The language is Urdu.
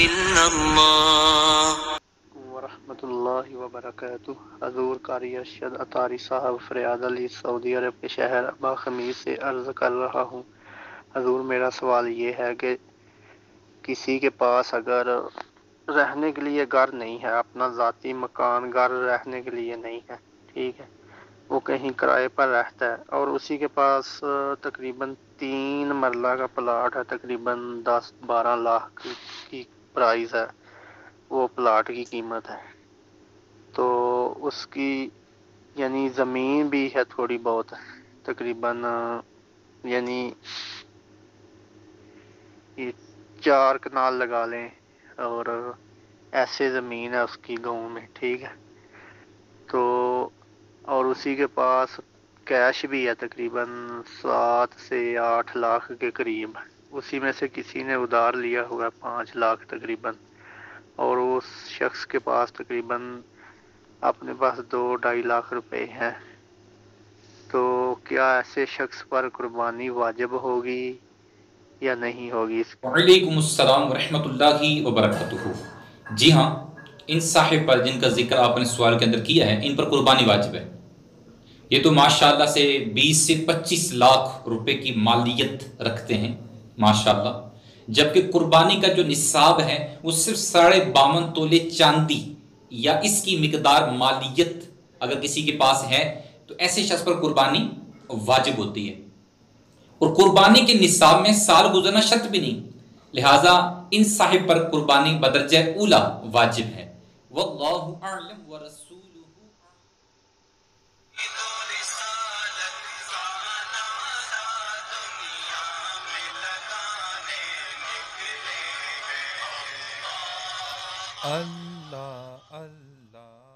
إلا الله ورحمۃ اللہ وبرکاتہ۔ حضور قاری ارشد اطاری صاحب فریاد علی سعودی عرب کے شہر ابا خمیس سے عرض کر رہا ہوں۔ حضور میرا سوال یہ ہے کہ کسی کے پاس اگر رہنے کے لیے گھر نہیں ہے، اپنا ذاتی مکان گھر رہنے کے لیے نہیں ہے، ٹھیک ہے، وہ کہیں کرائے پر رہتا ہے اور اسی کے پاس تقریباً 3 مرلہ کا پلاٹ ہے، تقریباً 10-12 لاکھ کی پرائز ہے، وہ پلاٹ کی قیمت ہے، تو اس کی یعنی زمین بھی ہے تھوڑی بہت، تقریباً یعنی یہ 4 کنال لگا لیں، اور ایسے زمین ہے اس کی گاؤں میں، ٹھیک ہے، تو اور اسی کے پاس کیش بھی ہے تقریباً 7 سے 8 لاکھ کے قریب، اسی میں سے کسی نے ادھار لیا ہوا 5 لاکھ تقریباً، اور اس شخص کے پاس تقریباً اپنے پاس 2-2.5 لاکھ روپے ہیں، تو کیا ایسے شخص پر قربانی واجب ہوگی یا نہیں ہوگی؟ وعلیکم السلام ورحمۃ اللہ وبرکاتہ۔ جی ہاں، ان صاحب پر جن کا ذکر آپ نے سوال کے اندر کیا ہے، ان پر قربانی واجب ہے۔ یہ تو ماشاءاللہ سے 20 سے 25 لاکھ روپے کی مالیت رکھتے ہیں ماشاءاللہ، جبکہ قربانی کا جو نصاب ہے وہ صرف 52.5 تولے چاندی یا اس کی مقدار مالیت اگر کسی کے پاس ہے تو ایسے شخص پر قربانی واجب ہوتی ہے، اور قربانی کے نصاب میں سال گزرنا شرط بھی نہیں، لہٰذا ان صاحب پر قربانی بدرجہ اولا واجب ہے۔ واللہ اعلم ورسولہ اللہ اللہ